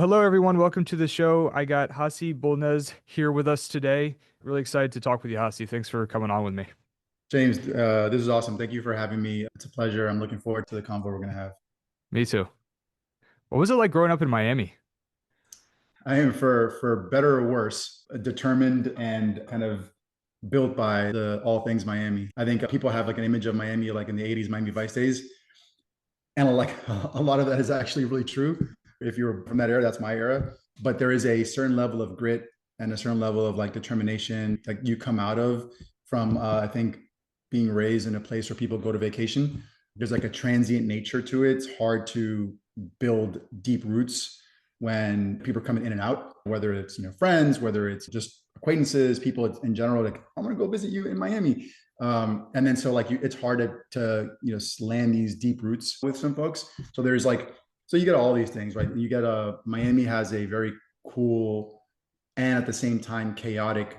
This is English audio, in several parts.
Hello, everyone. Welcome to the show. I got Bulnes here with us today. Really excited to talk with you, Hasi. Thanks for coming on with me. James, this is awesome. Thank you for having me. It's a pleasure. I'm looking forward to the convo we're going to have. Me too. What was it like growing up in Miami? I am, for better or worse, determined and kind of built by the all things Miami. I think people have like an image of Miami like in the 80s Miami Vice days, and like a lot of that is actually really true. If you're from that era, that's my era. But there is a certain level of grit and a certain level of like determination that you come out of from, I think, being raised in a place where people go to vacation. There's like a transient nature to it. It's hard to build deep roots when people are coming in and out, whether it's friends, whether it's just acquaintances, people in general. Like, I'm gonna go visit you in Miami, and then so like it's hard to land these deep roots with some folks. So there's like so you get all these things, right? You get a Miami has a very cool and at the same time chaotic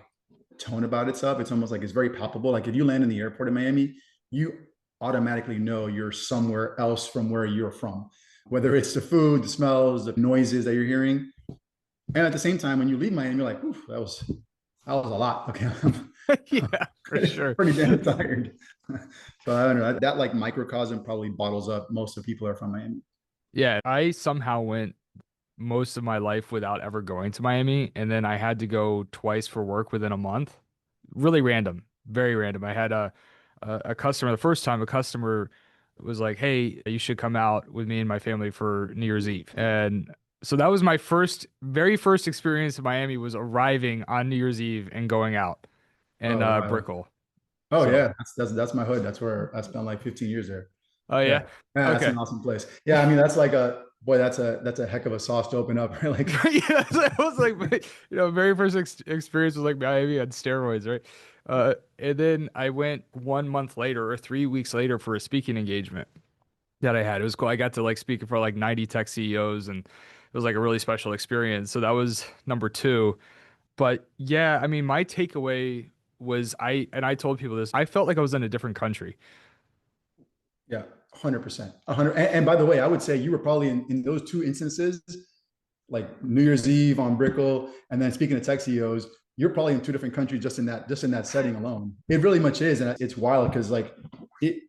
tone about itself. It's almost like it's very palpable. Like if you land in the airport in Miami, you automatically know you're somewhere else from where you're from, whether it's the food, the smells, the noises that you're hearing. And at the same time, when you leave Miami, you're like, oof, that was a lot. Okay, I'm Yeah, for sure. pretty damn tired. So I don't know. That like microcosm probably bottles up most of the people that are from Miami. Yeah, I somehow went most of my life without ever going to Miami, and then I had to go twice for work within a month. Really random, very random. I had a customer the first time. A customer was like, "Hey, you should come out with me and my family for New Year's Eve." And so that was my very first experience in Miami was arriving on New Year's Eve and going out and Oh wow. Brickell. Oh So, yeah, that's my hood. That's where I spent like 15 years there. oh Yeah, yeah, yeah, that's okay. an awesome place. Yeah, I mean that's like a boy. That's a heck of a sauce to open up. Right? Like, Yeah, so it was like very first experience was like Miami on steroids, right? And then I went 1 month later or 3 weeks later for a speaking engagement that I had. It was cool. I got to like speak for like 90 tech CEOs, and it was like a really special experience. So that was number two. But yeah, I mean, my takeaway was I told people this, I felt like I was in a different country. yeah, 100%, 100. And by the way, I would say you were probably in those two instances, like New Year's Eve on Brickell, and then speaking of tech CEOs, you're probably in two different countries just in that setting alone. It really much is, and it's wild because like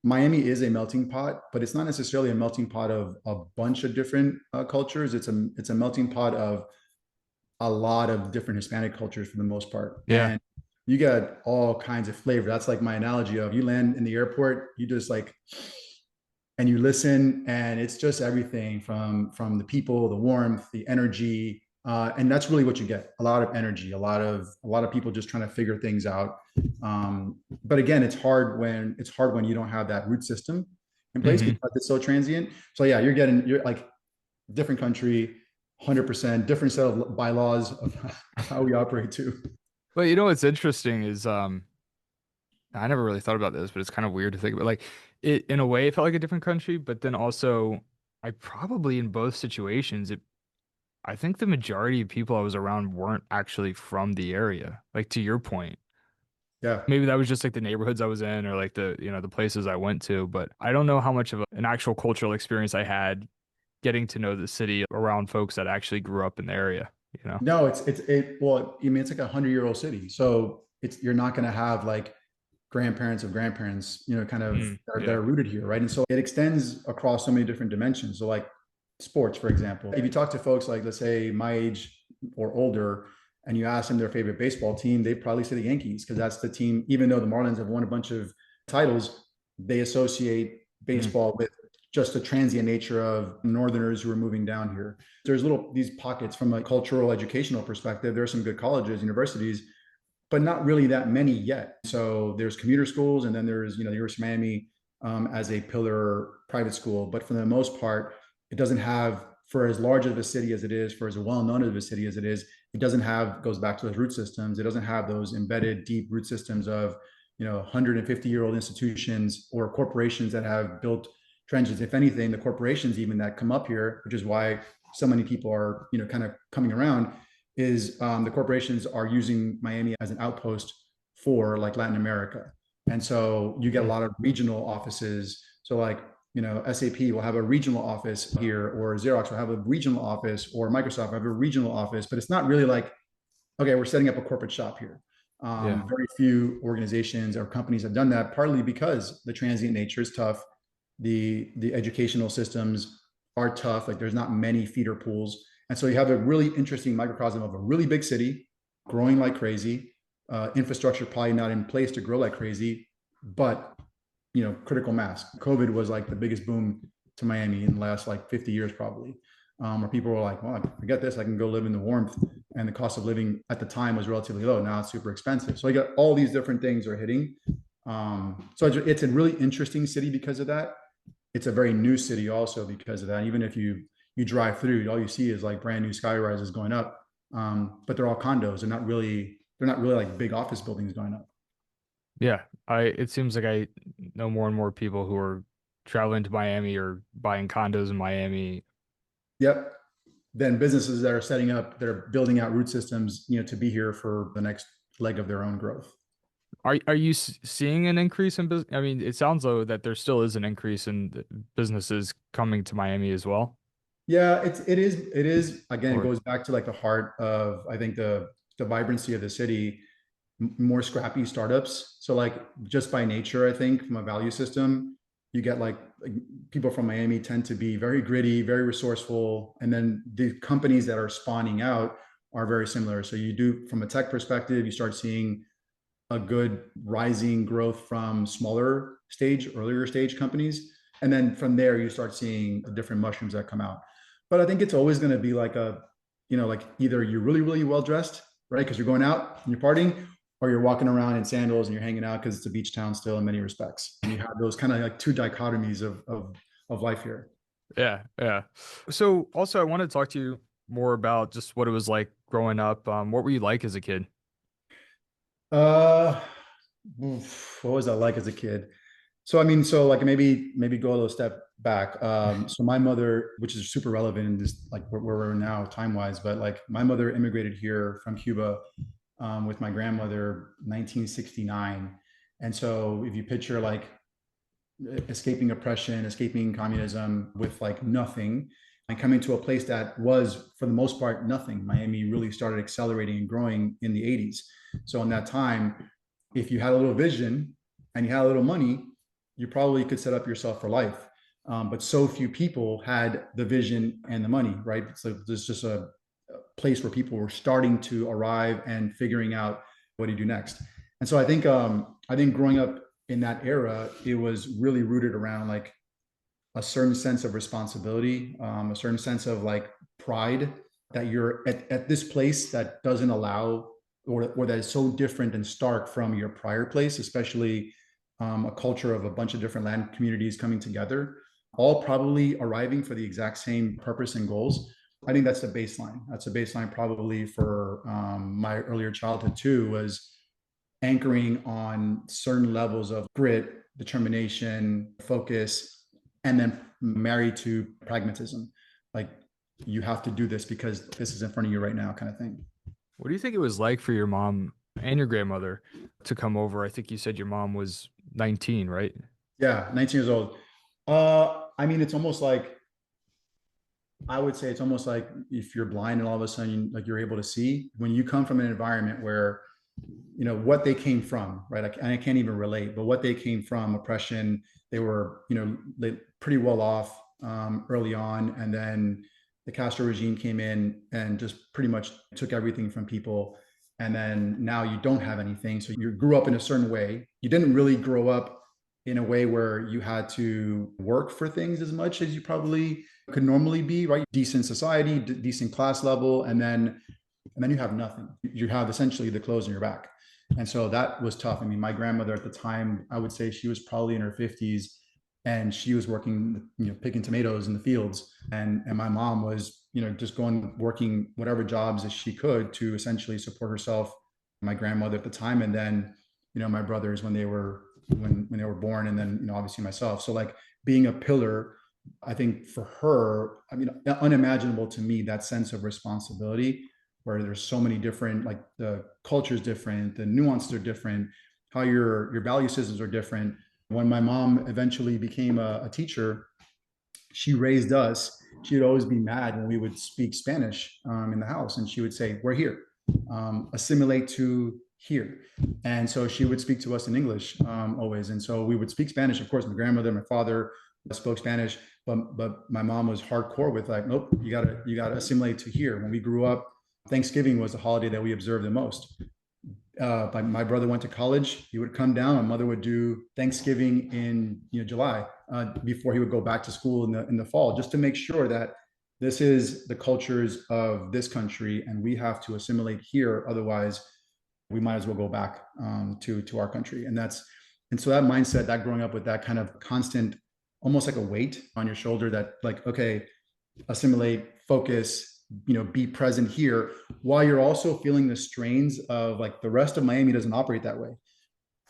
Miami is a melting pot, but it's not necessarily a melting pot of a bunch of different cultures. It's a melting pot of a lot of different Hispanic cultures for the most part. Yeah. And you get all kinds of flavor. That's like my analogy of you land in the airport, you just like, and you listen, and it's just everything from the people, the warmth, the energy, and that's really what you get. A lot of energy, a lot of people just trying to figure things out. But again, it's hard when you don't have that root system in place Hmm. because it's so transient. So yeah, you're like different country, 100% different set of bylaws of how we operate too. But you know what's interesting is I never really thought about this, but it's kind of weird to think about. Like it in a way it felt like a different country, but then also I probably in both situations I think the majority of people I was around weren't actually from the area. Like to your point. Yeah. Maybe that was just like the neighborhoods I was in or like the places I went to, but I don't know how much of an actual cultural experience I had getting to know the city around folks that actually grew up in the area, you know? No, well, I mean, it's like 100-year-old city. So you're not going to have like grandparents of grandparents, kind of Mm, that yeah. are rooted here, right? And so it extends across so many different dimensions. So like sports, for example, if you talk to folks like, let's say my age or older, and you ask them their favorite baseball team, they probably say the Yankees because that's the team. Even though the Marlins have won a bunch of titles, they associate Mm, baseball with just the transient nature of Northerners who are moving down here. There's these pockets from a cultural educational perspective. There are some good colleges, universities, but not really that many yet. So there's commuter schools, and then there's the University of Miami as a pillar private school. But for the most part, it doesn't have, for as large of a city as it is, for as well known of a city as it is, it doesn't have, goes back to those root systems. It doesn't have those embedded deep root systems of 150-year-old institutions or corporations that have built trenches. If anything, the corporations even that come up here, which is why so many people are kind of coming around, is the corporations are using Miami as an outpost for like Latin America. And so you get a mm, lot of regional offices. So like SAP will have a regional office here, or Xerox will have a regional office, or Microsoft will have a regional office, but it's not really like, okay, we're setting up a corporate shop here. Yeah. Very few organizations or companies have done that, partly because the transient nature is tough. The educational systems are tough. Like there's not many feeder pools. And so you have a really interesting microcosm of a really big city growing like crazy, infrastructure probably not in place to grow like crazy, but critical mass. COVID was like the biggest boom to Miami in the last like 50 years, probably, where people were like, well, I get this, I can go live in the warmth. And the cost of living at the time was relatively low. Now it's super expensive. So I got all these different things are hitting. So it's a really interesting city because of that. It's a very new city also because of that. Even if you drive through, all you see is like brand new sky rises going up. But they're all condos. They're not really like big office buildings going up. Yeah. It seems like I know more and more people who are traveling to Miami or buying condos in Miami. Yep. Then businesses that are setting up, that are building out root systems, to be here for the next leg of their own growth. Are you seeing an increase in business? I mean, it sounds though that there still is an increase in businesses coming to Miami as well. Yeah, it is. Again, it Or goes back to like the heart of, I think, the vibrancy of the city, more scrappy startups. So like just by nature, I think from a value system, you get like people from Miami tend to be very gritty, very resourceful, and then the companies that are spawning out are very similar. So you do from a tech perspective, you start seeing a good rising growth from smaller stage, earlier stage companies. And then from there, you start seeing the different mushrooms that come out. But I think it's always going to be like like either you're really, really well dressed, right? Because you're going out and you're partying, or you're walking around in sandals and you're hanging out because it's a beach town still in many respects. And you have those kind of like two dichotomies of life here. yeah, yeah. So also I want to talk to you more about just what it was like growing up. What were you like as a kid? Uh, what was that like as a kid? So I mean, so like maybe go a little step back. So my mother, which is super relevant in this like where we're now time wise, but like my mother immigrated here from Cuba with my grandmother 1969, and so if you picture like escaping oppression, escaping communism with like nothing, and coming to a place that was for the most part nothing. Miami really started accelerating and growing in the 80s. So in that time, if you had a little vision and you had a little money, you probably could set up yourself for life. But so few people had the vision and the money, right? So there's just a place where people were starting to arrive and figuring out what do you do next. And so I think growing up in that era, it was really rooted around like a certain sense of responsibility, a certain sense of like pride that you're at this place that doesn't allow or that is so different and stark from your prior place, especially a culture of a bunch of different land communities coming together, all probably arriving for the exact same purpose and goals. I think that's the baseline. That's the baseline probably for my earlier childhood too, was anchoring on certain levels of grit, determination, focus, and then married to pragmatism. Like you have to do this because this is in front of you right now, kind of thing. What do you think it was like for your mom and your grandmother to come over? I think you said your mom was 19, right? Yeah, 19 years old. I mean, I would say it's almost like if you're blind and all of a sudden like you're able to see when you come from an environment where what they came from, right? I can't even relate, but what they came from, oppression, they were pretty well off early on, and then the Castro regime came in and just pretty much took everything from people, and then now you don't have anything. So you grew up in a certain way. You didn't really grow up in a way where you had to work for things as much as you probably could normally be, right? Decent society, decent class level, and then you have nothing. You have essentially the clothes on your back. And so that was tough. I mean, my grandmother at the time, I would say she was probably in her 50s, and she was working, picking tomatoes in the fields. And my mom was, just going, working whatever jobs that she could to essentially support herself, my grandmother at the time. And then, my brothers when they were born, and then, obviously myself. So like being a pillar, I think for her, I mean, unimaginable to me, that sense of responsibility where there's so many different, like the culture's different, the nuances are different, how your value systems are different. When my mom eventually became a teacher, she raised us. She would always be mad when we would speak Spanish in the house, and she would say, "We're here, assimilate to here." And so she would speak to us in English always, and so we would speak Spanish. Of course, my grandmother, my father spoke Spanish, but my mom was hardcore with like, "Nope, you gotta assimilate to here." When we grew up, Thanksgiving was the holiday that we observed the most. My brother went to college. He would come down. My mother would do Thanksgiving in July before he would go back to school in the fall, just to make sure that this is the cultures of this country, and we have to assimilate here. Otherwise, we might as well go back to our country. And so that mindset, that growing up with that kind of constant, almost like a weight on your shoulder, that like, okay, assimilate, focus, be present here, while you're also feeling the strains of like the rest of Miami doesn't operate that way.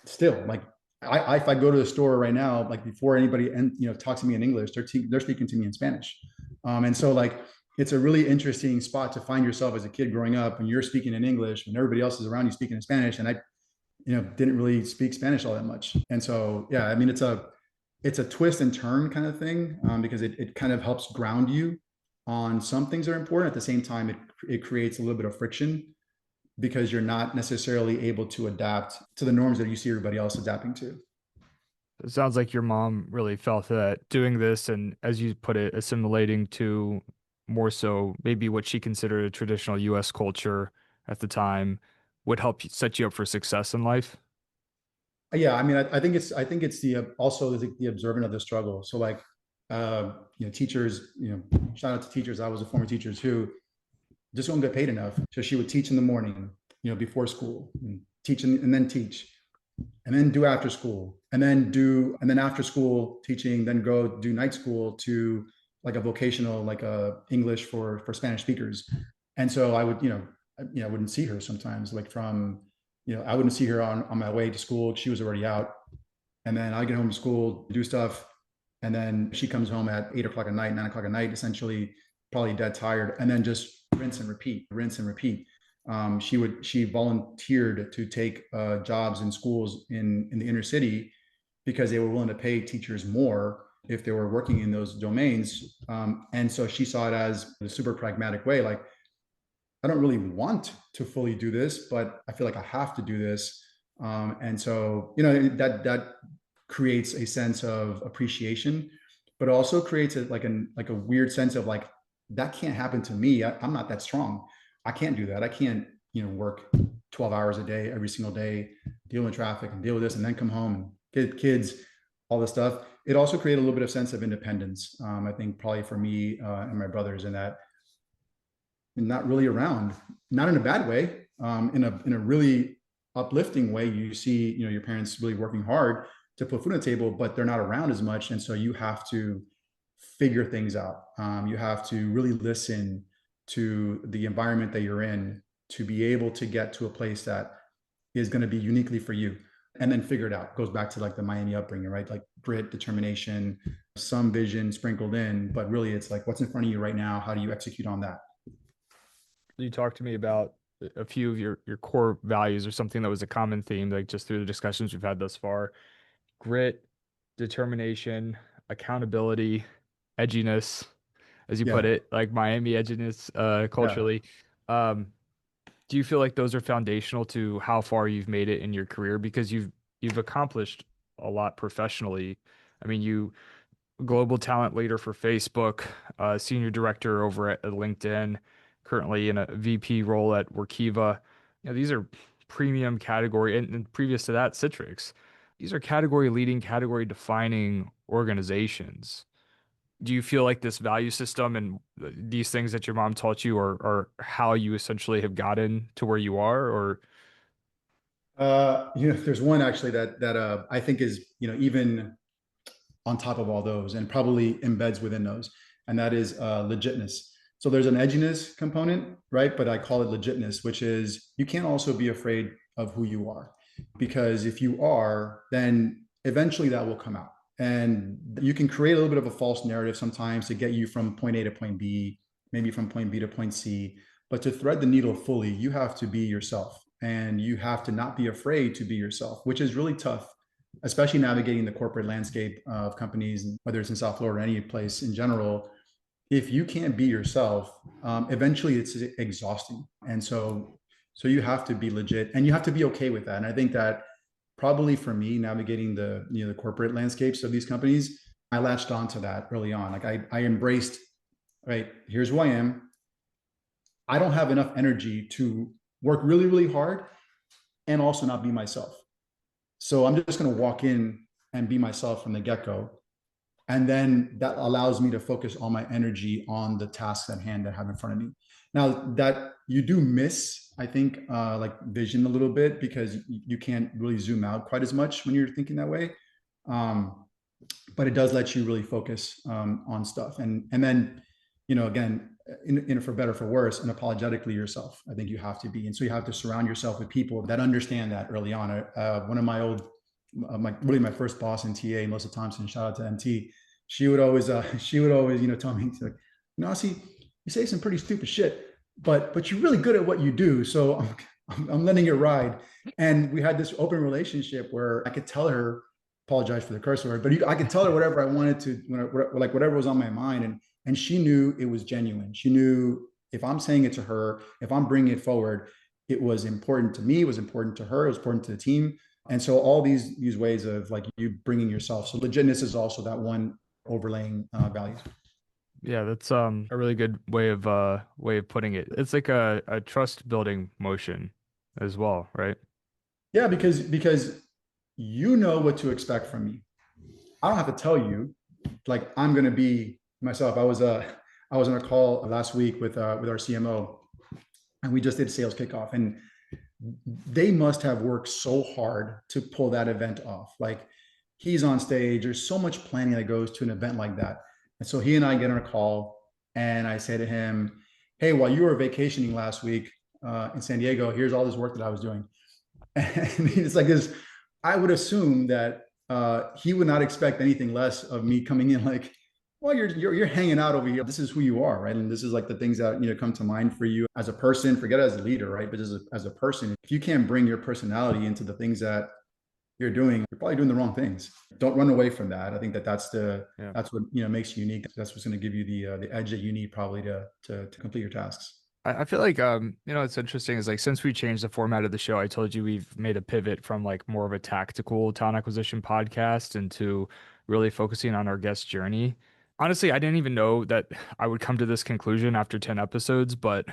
Still, like if I go to the store right now, like before anybody talks to me in English, they're speaking to me in Spanish, and so like it's a really interesting spot to find yourself as a kid growing up when you're speaking in English when everybody else is around you speaking in Spanish, and I didn't really speak Spanish all that much, and so yeah, I mean it's a twist and turn kind of thing because it kind of helps ground you on some things that are important. At the same time, it creates a little bit of friction because you're not necessarily able to adapt to the norms that you see everybody else adapting to. It sounds like your mom really felt that doing this and, as you put it, assimilating to more so maybe what she considered a traditional US culture at the time would help set you up for success in life. Yeah, I mean, I think it's the also the observant of the struggle. So like, teachers, shout out to teachers. I was a former teacher too. Just don't get paid enough. So she would teach in the morning, before school, and teach and then teach, and then do after school, and then after school teaching, then go do night school to like a vocational, like a English for Spanish speakers. And so I would, I wouldn't see her sometimes, like from, I wouldn't see her on my way to school. She was already out, and then I get home from school, do stuff, and then she comes home at 8 o'clock at night, 9 o'clock at night, essentially probably dead tired, and then just rinse and repeat, rinse and repeat. She volunteered to take jobs in schools in the inner city because they were willing to pay teachers more if they were working in those domains. And so she saw it as a super pragmatic way, like, I don't really want to fully do this, but I feel like I have to do this. And so, that creates a sense of appreciation, but also creates like a weird sense of like, that can't happen to me. I'm not that strong. I can't do that. I can't, work 12 hours a day, every single day, deal with traffic and deal with this and then come home and get kids, all this stuff. It also created a little bit of sense of independence. I think probably for me and my brothers, in that not really around, not in a bad way, in a really uplifting way. You see, your parents really working hard to put food on the table, but they're not around as much, and so you have to figure things out. You have to really listen to the environment that you're in to be able to get to a place that is going to be uniquely for you, and then figure it out. It goes back to like the Miami upbringing, right? Like grit, determination, some vision sprinkled in, but really it's like, what's in front of you right now? How do you execute on that? You talked to me about a few of your core values or something that was a common theme, like just through the discussions we've had thus far. Grit, determination, accountability, edginess, as you put Yeah. it, like Miami edginess, Yeah. culturally. Um, do you feel like those are foundational to how far you've made it in your career? Because you've accomplished a lot professionally. I mean, you global talent leader for Facebook, senior director over at LinkedIn, currently in a VP role at Workiva. These are premium category, and previous to that, Citrix. These are category leading, category defining organizations. Do you feel like this value system and these things that your mom taught you are how you essentially have gotten to where you are? Or There's one actually that I think is, even on top of all those and probably embeds within those, and that is legitness. So there's an edginess component, right? But I call it legitness, which is you can't also be afraid of who you are, because if you are, then eventually that will come out. And you can create a little bit of a false narrative sometimes to get you from point A to point B, maybe from point B to point C. But to thread the needle fully, you have to be yourself, and you have to not be afraid to be yourself, which is really tough especially navigating the corporate landscape of companies, whether it's in South Florida or any place in general, if you can't be yourself, eventually it's exhausting. And so you have to be legit and you have to be okay with that. And I think that probably for me, navigating the corporate landscapes of these companies, I latched onto that early on. Like I embraced, right, here's who I am. I don't have enough energy to work really, really hard and also not be myself. So I'm just going to walk in and be myself from the get go. And then that allows me to focus all my energy on the tasks at hand that I have in front of me. Now that you do miss, I think, like vision a little bit because you can't really zoom out quite as much when you're thinking that way. Um, but it does let you really focus on stuff. And then, again, for better for worse, unapologetically yourself. I think you have to be, and so you have to surround yourself with people that understand that early on. One of my old, my first boss in TA, Melissa Thompson, shout out to MT. She would always, tell me, like, see, you say some pretty stupid shit, but you're really good at what you do. So I'm letting it ride. And we had this open relationship where I could tell her, apologize for the curse word, but I could tell her whatever I wanted to, like whatever was on my mind, and she knew it was genuine. She knew if I'm saying it to her, if I'm bringing it forward, it was important to me, it was important to her, it was important to the team. And so all these ways of like you bringing yourself. So legitness is also that one overlaying values. Yeah, that's a really good way of putting it. It's like a trust building motion as well, right? Yeah, because you know what to expect from me. I don't have to tell you, like I'm going to be myself. I was on a call last week with our CMO, and we just did sales kickoff, and they must have worked so hard to pull that event off. Like he's on stage. There's so much planning that goes to an event like that, and so he and I get on a call, and I say to him, "Hey, while you were vacationing last week in San Diego, here's all this work that I was doing." And it's like this. I would assume that he would not expect anything less of me coming in like, well, you're hanging out over here. This is who you are, right? And this is like the things that come to mind for you as a person. Forget as a leader, right? But as a person, if you can't bring your personality into the things that you're doing, you're probably doing the wrong things. Don't run away from that. I think that Yeah. that's what makes you unique. That's what's going to give you the edge that you need probably to complete your tasks. I feel like it's interesting is like since we changed the format of the show, I told you we've made a pivot from like more of a tactical talent acquisition podcast into really focusing on our guest journey. Honestly, I didn't even know that I would come to this conclusion after 10 episodes, but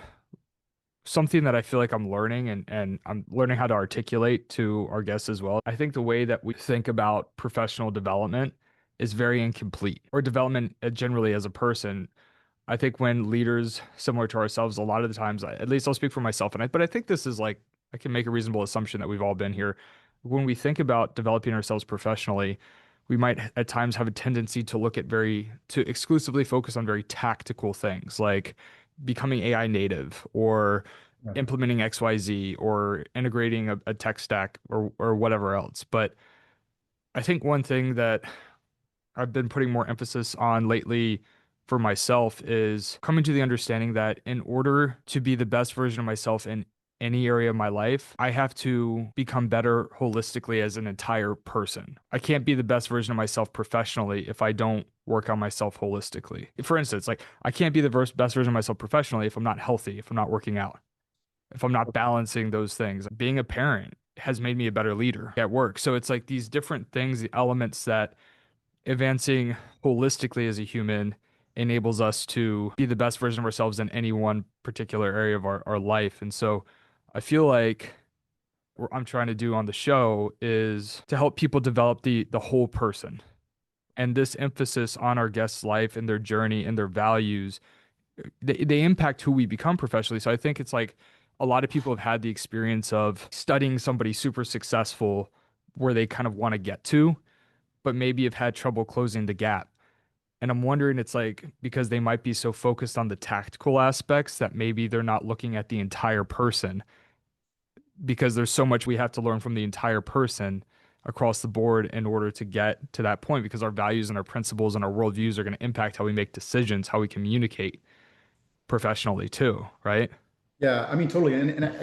something that I feel like I'm learning and I'm learning how to articulate to our guests as well. I think the way that we think about professional development is very incomplete, or development generally as a person. I think when leaders similar to ourselves, a lot of the times, at least I'll speak for myself, but I think this is like I can make a reasonable assumption that we've all been here. When we think about developing ourselves professionally, we might at times have a tendency to look at to exclusively focus on very tactical things like becoming AI native or Yeah. implementing XYZ or integrating a tech stack or whatever else. But I think one thing that I've been putting more emphasis on lately for myself is coming to the understanding that in order to be the best version of myself in any area of my life, I have to become better holistically as an entire person. I can't be the best version of myself professionally if I don't work on myself holistically. For instance, like I can't be the best version of myself professionally if I'm not healthy, if I'm not working out, if I'm not balancing those things. Being a parent has made me a better leader at work. So it's like these different things, the elements that advancing holistically as a human enables us to be the best version of ourselves in any one particular area of our life. And so I feel like what I'm trying to do on the show is to help people develop the whole person. And this emphasis on our guests' life and their journey and their values, they impact who we become professionally. So I think it's like a lot of people have had the experience of studying somebody super successful where they kind of want to get to, but maybe have had trouble closing the gap. And I'm wondering, it's like because they might be so focused on the tactical aspects that maybe they're not looking at the entire person because there's so much we have to learn from the entire person across the board in order to get to that point because our values and our principles and our worldviews are going to impact how we make decisions, how we communicate professionally too, right? Yeah, I mean, totally.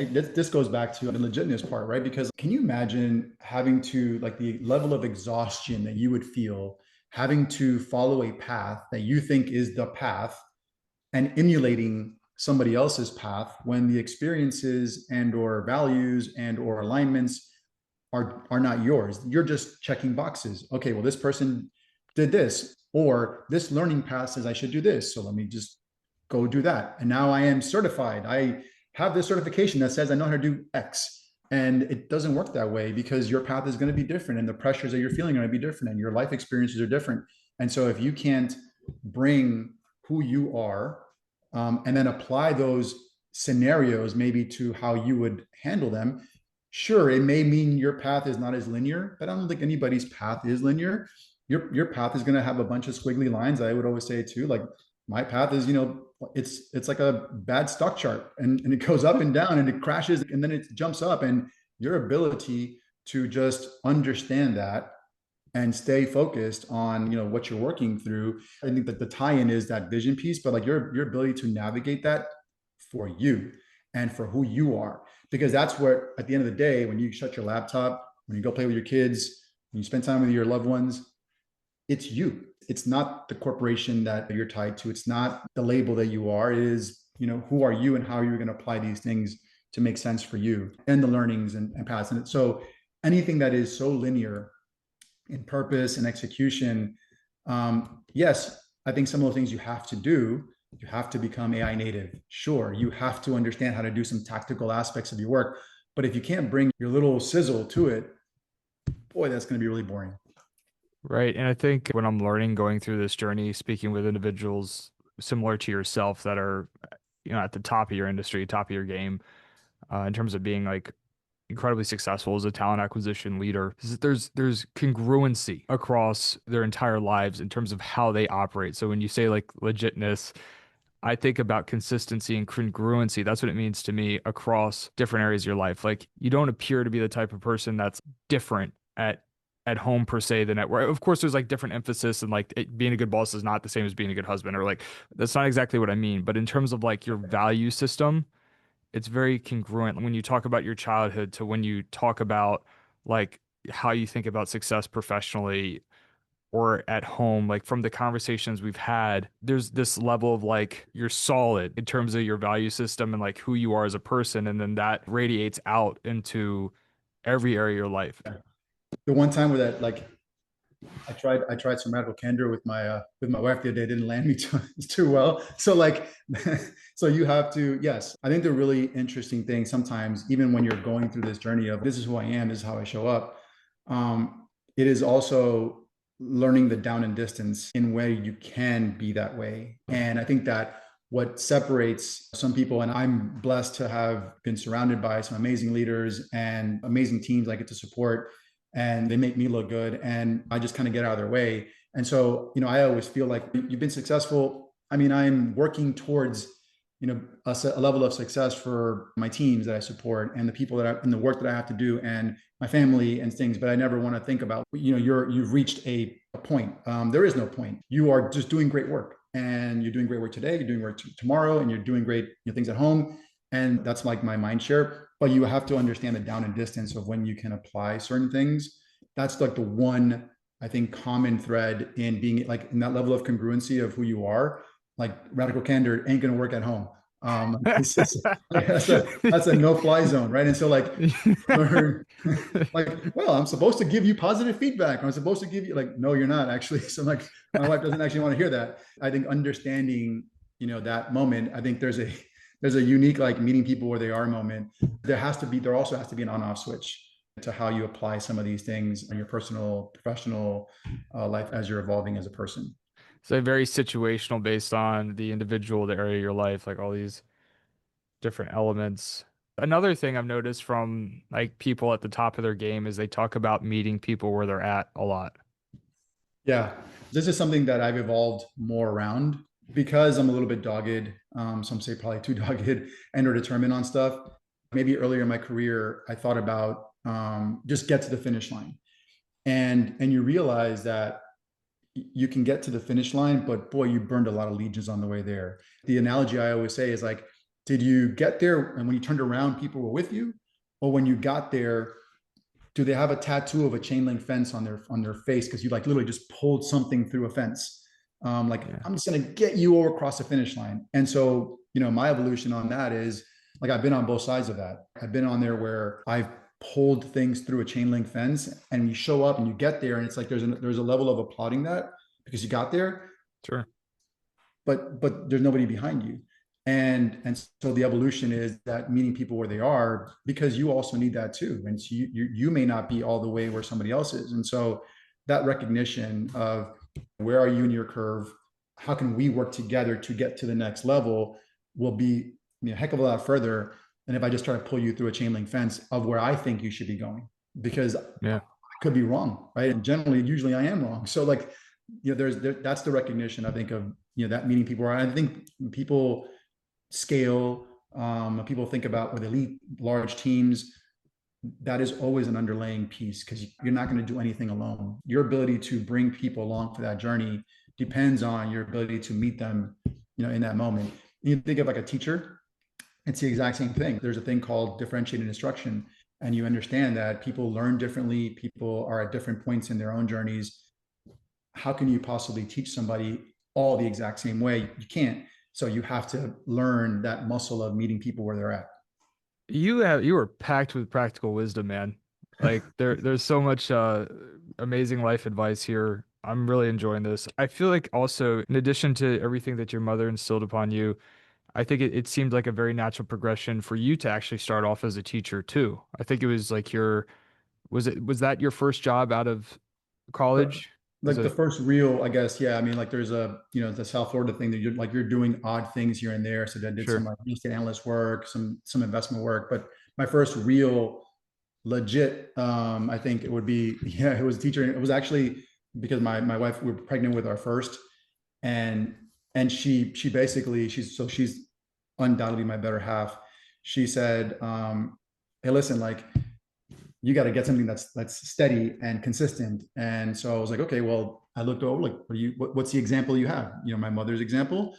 This goes back to the legitness part, right? Because can you imagine having to, like, the level of exhaustion that you would feel having to follow a path that you think is the path and emulating somebody else's path when the experiences and or values and or alignments are not yours. You're just checking boxes. Okay, well, this person did this, or this learning path says I should do this, so let me just go do that. And now I am certified. I have this certification that says I know how to do X. And it doesn't work that way because your path is going to be different and the pressures that you're feeling are going to be different and your life experiences are different. And so if you can't bring who you are, and then apply those scenarios maybe to how you would handle them, sure, it may mean your path is not as linear, but I don't think anybody's path is linear. Your path is going to have a bunch of squiggly lines. I would always say too, like my path is, it's like a bad stock chart, and it goes up and down and it crashes and then it jumps up. And your ability to just understand that and stay focused on what you're working through. I think that the tie-in is that vision piece, but like your ability to navigate that for you and for who you are, because that's where at the end of the day, when you shut your laptop, when you go play with your kids, when you spend time with your loved ones, it's you. It's not the corporation that you're tied to. It's not the label that you are. It is, who are you and how you're going to apply these things to make sense for you and the learnings and paths. And so anything that is so linear in purpose and execution, yes, I think some of the things you have to do, you have to become AI native. Sure, you have to understand how to do some tactical aspects of your work. But if you can't bring your little sizzle to it, boy, that's going to be really boring. Right. And I think when I'm learning, going through this journey, speaking with individuals similar to yourself that are, at the top of your industry, top of your game, in terms of being like incredibly successful as a talent acquisition leader, is that there's congruency across their entire lives in terms of how they operate. So when you say like legitness, I think about consistency and congruency. That's what it means to me across different areas of your life. Like you don't appear to be the type of person that's different at home per se than at work. Of course, there's like different emphasis and like being a good boss is not the same as being a good husband or like that's not exactly what I mean. But in terms of like your value system, it's very congruent when you talk about your childhood to when you talk about like how you think about success professionally or at home, like from the conversations we've had, there's this level of like you're solid in terms of your value system and like who you are as a person. And then that radiates out into every area of your life. The one time where that, like, I tried some radical candor with my wife the other day. It didn't land me too well. So like, so you have to, yes, I think the really interesting thing sometimes, even when you're going through this journey of this is who I am, this is how I show up. It is also learning the down and distance in where you can be that way. And I think that what separates some people, and I'm blessed to have been surrounded by some amazing leaders and amazing teams I get to support, and they make me look good, and I just kind of get out of their way. And so, I always feel like you've been successful. I mean, I'm working towards, a level of success for my teams that I support and the people and the work that I have to do and my family and things. But I never want to think about, you've reached a point. There is no point. You are just doing great work, and you're doing great work today. You're doing work tomorrow, and you're doing great things at home. And that's like my mind share. But you have to understand the down and distance of when you can apply certain things. That's like the one, I think, common thread in being like in that level of congruency of who you are. Like radical candor ain't going to work at home. It's just, like, that's a no-fly zone, right? And so like learn, like, well, I'm supposed to give you positive feedback. I'm supposed to give you, like, no, you're not actually. So like my wife doesn't actually want to hear that. I think understanding, that moment, I think there's a unique, like, meeting people where they are moment. There also has to be an on-off switch to how you apply some of these things in your personal, professional life as you're evolving as a person. So very situational based on the individual, the area of your life, like all these different elements. Another thing I've noticed from like people at the top of their game is they talk about meeting people where they're at a lot. Yeah, this is something that I've evolved more around because I'm a little bit dogged. Some say probably too dogged and or determined on stuff. Maybe earlier in my career, I thought about, just get to the finish line, and you realize that you can get to the finish line, but boy, you burned a lot of legions on the way there. The analogy I always say is like, Did you get there and when you turned around, people were with you? Or when you got there, do they have a tattoo of a chain link fence on their face because you like literally just pulled something through a fence? Like Yeah, I'm just gonna get you over across the finish line. And so, my evolution on that is like I've been on both sides of that. I've been on there where I've pulled things through a chain link fence, and you show up and you get there, and it's like there's a level of applauding that because you got there, sure. but there's nobody behind you. And so the evolution is that meeting people where they are because you also need that too. And so you may not be all the way where somebody else is. And so that recognition of where are you in your curve, how can we work together to get to the next level will be a heck of a lot further than if I just try to pull you through a chain link fence of where I think you should be going, because I Yeah. could be wrong, right? And generally, usually I am wrong. So like, that's the recognition I think of, that meeting people. I think people scale, people think about with elite large teams, that is always an underlying piece because you're not going to do anything alone. Your ability to bring people along for that journey depends on your ability to meet them, in that moment. You think of like a teacher, it's the exact same thing. There's a thing called differentiated instruction, and you understand that people learn differently, people are at different points in their own journeys. How can you possibly teach somebody all the exact same way? You can't. So you have to learn that muscle of meeting people where they're at. You were packed with practical wisdom, man. Like there's so much amazing life advice here. I'm really enjoying this. I feel like also, in addition to everything that your mother instilled upon you, I think it seemed like a very natural progression for you to actually start off as a teacher too. I think it was like was that your first job out of college? Was Like the it first real, I guess, yeah. I mean, like there's the South Florida thing that you're doing odd things here and there. So I did some sure? like real estate analyst work, some investment work. But my first real legit, I think it would be, yeah, it was teaching. It was actually because my wife, we were pregnant with our first, and she basically she's undoubtedly my better half. She said, hey, listen, like you got to get something that's steady and consistent. And so I was like, okay, well, I looked over like, what's the example you have? My mother's example.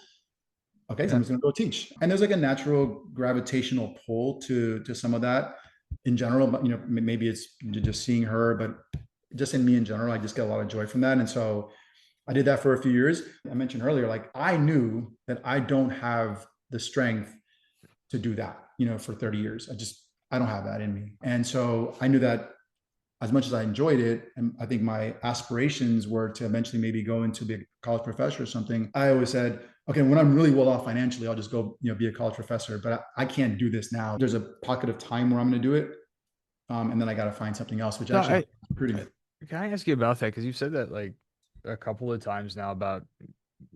Okay, so Yeah. I'm just gonna go teach. And there's like a natural gravitational pull to some of that in general. But maybe it's just seeing her, but just in me in general, I just get a lot of joy from that. And so I did that for a few years. I mentioned earlier, like I knew that I don't have the strength to do that, for 30 years. I don't have that in me. And so I knew that as much as I enjoyed it, and I think my aspirations were to eventually maybe go into be a college professor or something. I always said, okay, when I'm really well off financially, I'll just go, be a college professor. But I can't do this now. There's a pocket of time where I'm going to do it, and then I got to find something else, which No, actually I recruiting. can I ask you about that? Because you've said that like a couple of times now about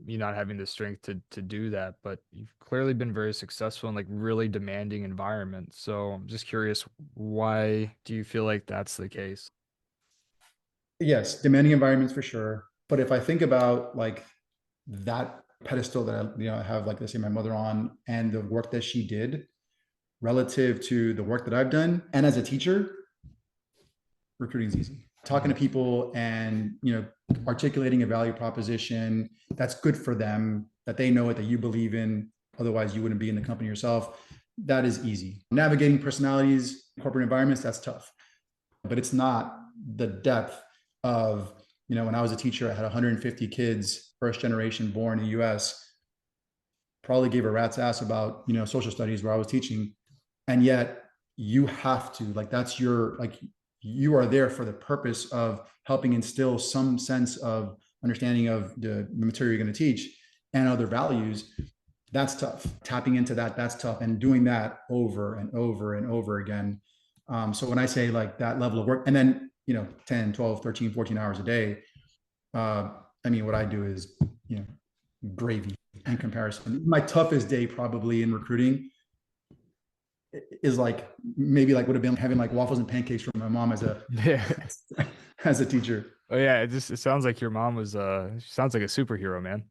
you not having the strength to do that, but you've clearly been very successful in like really demanding environments. So I'm just curious, why do you feel like that's the case? Yes, demanding environments for sure. But if I think about like that pedestal that I have, like let's say my mother on, and the work that she did relative to the work that I've done, and as a teacher, recruiting is easy. Talking to Mhm. people and articulating a value proposition that's good for them, that they know it, that you believe in. Otherwise, you wouldn't be in the company yourself. That is easy. Navigating personalities, corporate environments, that's tough. But it's not the depth of, when I was a teacher, I had 150 kids, first generation born in the US, probably gave a rat's ass about, social studies where I was teaching. And yet you have to, like, that's your, like, you are there for the purpose of helping instill some sense of understanding of the material you're going to teach and other values. That's tough. Tapping into that, that's tough. And doing that over and over and over again. So when I say like that level of work, and then, 10, 12, 13, 14 hours a day, uh, I mean, what I do is, you know, gravy in comparison. My toughest day probably in recruiting is like maybe like would have been having like waffles and pancakes from my mom as a Yeah. as a teacher. Oh yeah, it sounds like your mom was she sounds like a superhero, man.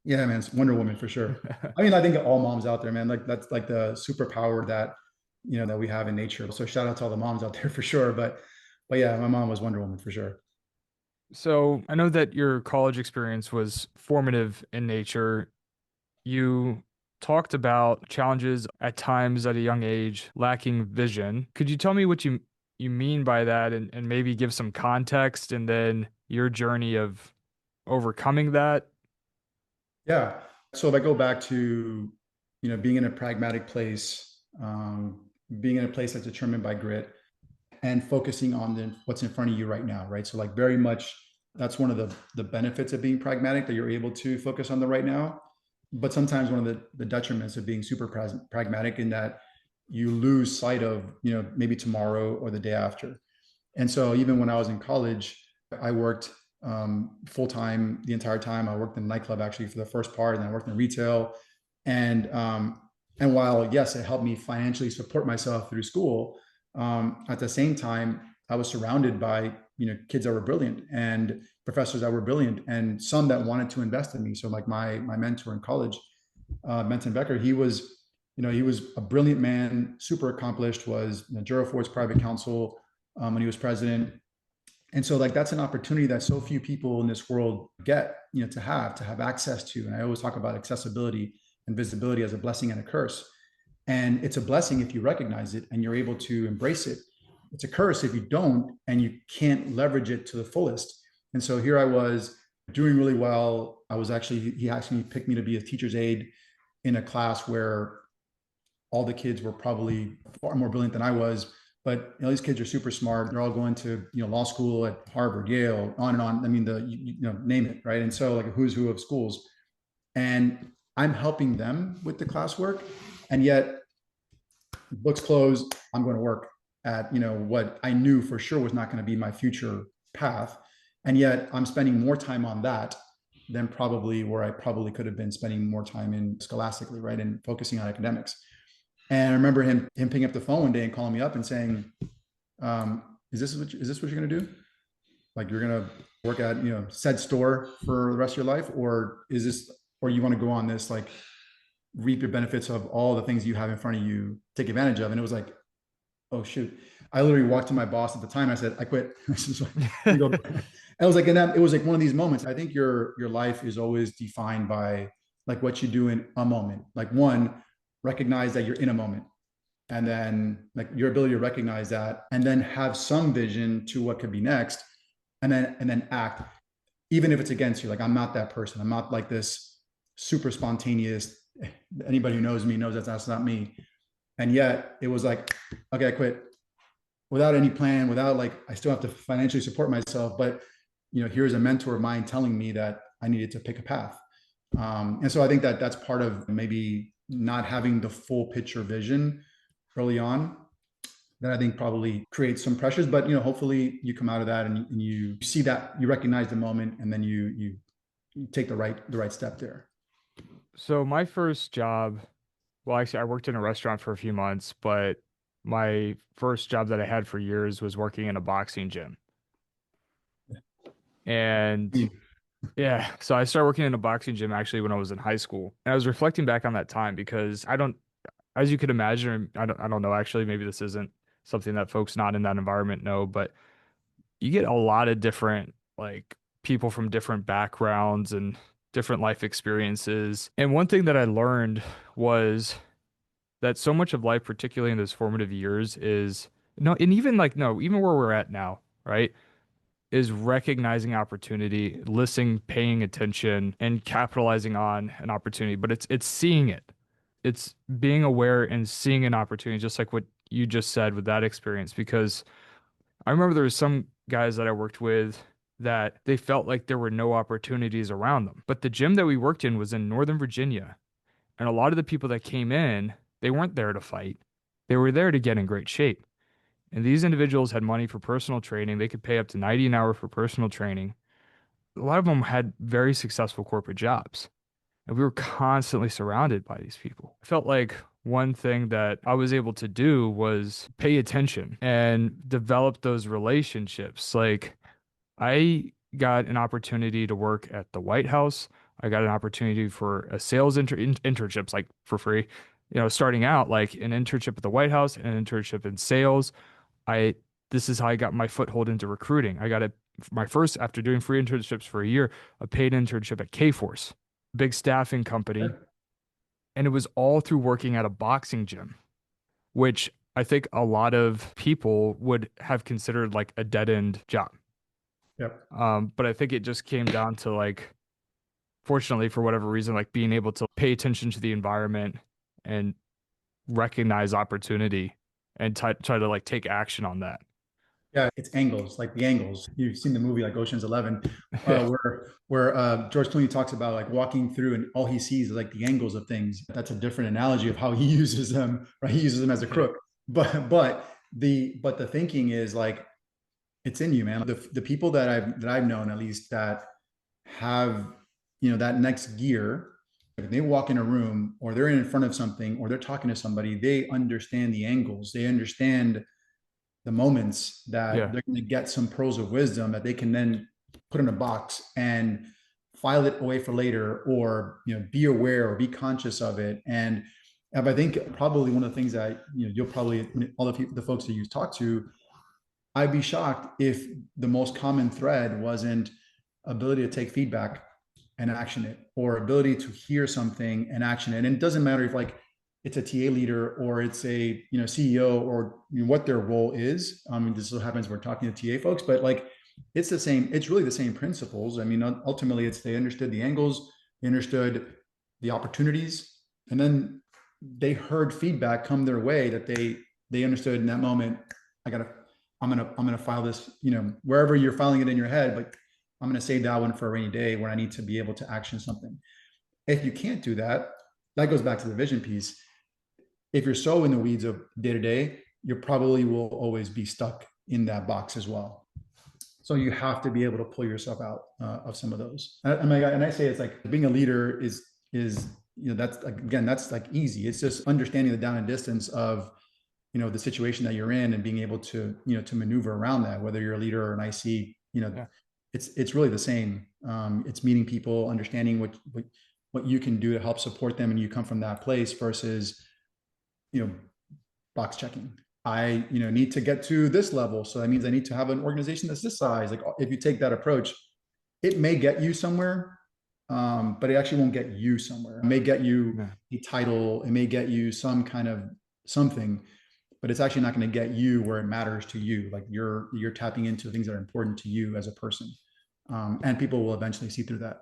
Yeah, man, it's Wonder Woman for sure. I mean, I think all moms out there, man, like that's like the superpower that that we have in nature. So shout out to all the moms out there for sure. But yeah, my mom was Wonder Woman for sure. So I know that your college experience was formative in nature. You talked about challenges at times at a young age, lacking vision. Could you tell me what you mean by that and maybe give some context and then your journey of overcoming that? Yeah. So if I go back to, being in a pragmatic place, being in a place that's determined by grit and focusing on what's in front of you right now, right? So like very much that's one of the benefits of being pragmatic, that you're able to focus on the right now. But sometimes one of the detriments of being super pragmatic in that you lose sight of, maybe tomorrow or the day after. And so even when I was in college, I worked full time the entire time. I worked in a nightclub actually for the first part, and I worked in retail. And and while yes, it helped me financially support myself through school, at the same time, I was surrounded by kids that were brilliant and professors that were brilliant, and some that wanted to invest in me. So like my mentor in college, Menton Becker, he was a brilliant man, super accomplished, was Gerald Ford's private counsel when he was president. And so like that's an opportunity that so few people in this world get, to have access to. And I always talk about accessibility and visibility as a blessing and a curse. And it's a blessing if you recognize it and you're able to embrace it. It's a curse if you don't and you can't leverage it to the fullest. And so here I was doing really well. He actually picked me to be a teacher's aide in a class where all the kids were probably far more brilliant than I was. But these kids are super smart. They're all going to law school at Harvard, Yale, on and on. I mean, name it, right? And so like a who's who of schools, and I'm helping them with the classwork, and yet books closed. I'm going to work at what I knew for sure was not going to be my future path, and yet I'm spending more time on that than probably where I probably could have been spending more time in scholastically, right, and focusing on academics. And I remember him picking up the phone one day and calling me up and saying, is this what you're going to do? Like you're going to work at said store for the rest of your life, or is this, or you want to go on this like reap your benefits of all the things you have in front of you, take advantage of? And it was like, oh shoot. I literally walked to my boss at the time. I said, I quit. I was like, and it was like one of these moments. I think your life is always defined by like what you do in a moment. Like one, recognize that you're in a moment, and then like your ability to recognize that and then have some vision to what could be next, and then act, even if it's against you. Like I'm not that person. I'm not like this super spontaneous. Anybody who knows me knows that's not me. And yet it was like, okay, I quit without any plan, without like, I still have to financially support myself, but here's a mentor of mine telling me that I needed to pick a path. And so I think that that's part of maybe not having the full picture vision early on, that I think probably creates some pressures. But hopefully you come out of that and you see that, you recognize the moment, and then you take the right step there. So my first job, well, actually, I worked in a restaurant for a few months, but my first job that I had for years was working in a boxing gym. And yeah, so I started working in a boxing gym actually when I was in high school. And I was reflecting back on that time because I don't, as you could imagine, I don't know actually, maybe this isn't something that folks not in that environment know, but you get a lot of different like people from different backgrounds and different life experiences. And one thing that I learned was that so much of life, particularly in those formative years, is no, and even like no, even where we're at now, right? Is recognizing opportunity, listening, paying attention, and capitalizing on an opportunity. But it's seeing it. It's being aware and seeing an opportunity, just like what you just said with that experience. Because I remember there was some guys that I worked with that they felt like there were no opportunities around them. But the gym that we worked in was in Northern Virginia, and a lot of the people that came in, they weren't there to fight. They were there to get in great shape. And these individuals had money for personal training. They could pay up to 90 an hour for personal training. A lot of them had very successful corporate jobs. And we were constantly surrounded by these people. I felt like one thing that I was able to do was pay attention and develop those relationships. Like I got an opportunity to work at the White House. I got an opportunity for a sales internships like for free. Starting out like an internship at the White House and an internship in sales. I This is how I got my foothold into recruiting. I got my first after doing free internships for a year, a paid internship at Kforce, big staffing company. And it was all through working at a boxing gym, which I think a lot of people would have considered like a dead end job. Yep. But I think it just came down to like, fortunately, for whatever reason, like being able to pay attention to the environment and recognize opportunity and try to like take action on that. Yeah, it's angles, like the angles. You've seen the movie like Ocean's 11, Yeah. where George Clooney talks about like walking through and all he sees is like the angles of things. That's a different analogy of how he uses them, right? He uses them as a Yeah. crook. But the thinking is like it's in you, man. The people that I've known at least that have that next gear, if they walk in a room or they're in front of something or they're talking to somebody, they understand the angles. They understand the moments that Yeah. they're going to get some pearls of wisdom that they can then put in a box and file it away for later, or be aware or be conscious of it. And I think probably one of the things that you'll probably, all the folks that you talk to, I'd be shocked if the most common thread wasn't ability to take feedback and action it, or ability to hear something and action it. And it doesn't matter if like it's a TA leader or it's a CEO, or what their role is. This so happens we're talking to TA folks, but like it's the same. It's really the same principles. I mean, ultimately, it's they understood the angles, they understood the opportunities, and then they heard feedback come their way that they understood in that moment. I gotta, I'm gonna file this. Wherever you're filing it in your head, but I'm gonna save that one for a rainy day when I need to be able to action something. If you can't do that, that goes back to the vision piece. If you're so in the weeds of day to day, you probably will always be stuck in that box as well. So you have to be able to pull yourself out of some of those. And I say it's like being a leader is that's like, again, that's like easy. It's just understanding the down and distance of the situation that you're in and being able to to maneuver around that. Whether you're a leader or an IC, Yeah. it's really the same. It's meeting people, understanding what you can do to help support them, and you come from that place versus you know box checking. I need to get to this level, so that means I need to have an organization that's this size. Like if you take that approach, it may get you somewhere, but it actually won't get you somewhere. It may get you Yeah. a title, it may get you some kind of something, but it's actually not going to get you where it matters to you. Like you're tapping into things that are important to you as a person, and people will eventually see through that.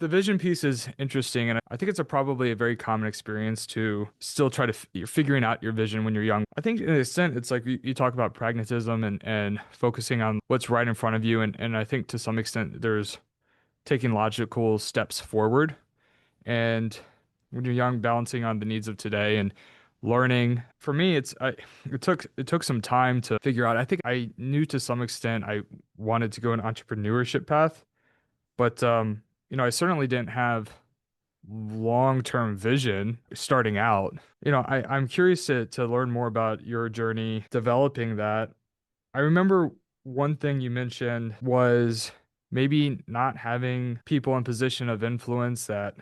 The vision piece is interesting, and I think it's probably a very common experience to still try to you're figuring out your vision when you're young. I think in a extent, it's like you talk about pragmatism and focusing on what's right in front of you, and I think to some extent there's taking logical steps forward. And when you're young, balancing on the needs of today and learning. For me, it took some time to figure out. I think I knew to some extent I wanted to go an entrepreneurship path, but I certainly didn't have long-term vision starting out. I'm curious to learn more about your journey developing that. I remember one thing you mentioned was maybe not having people in position of influence that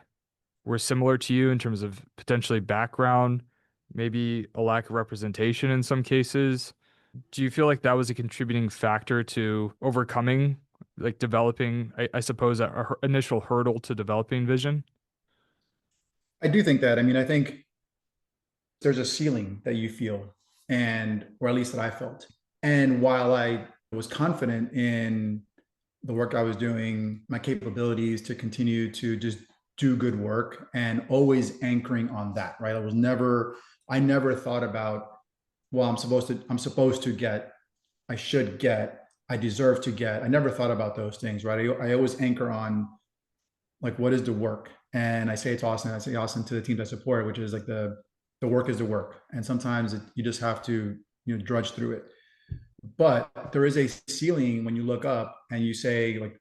were similar to you in terms of potentially background, maybe a lack of representation in some cases. Do you feel like that was a contributing factor to overcoming, like developing, I suppose, a initial hurdle to developing vision? I do think that. I mean, I think there's a ceiling that you feel, and or at least that I felt. And while I was confident in the work I was doing, my capabilities to continue to just do good work and always anchoring on that, right? I never thought about, well, I'm supposed to get, I should get, I deserve to get. I never thought about those things, right? I always anchor on like, what is the work? And I say it to Austin, I say Austin to the teams I support, which is like the work is the work. And sometimes you just have to, drudge through it. But there is a ceiling when you look up and you say like,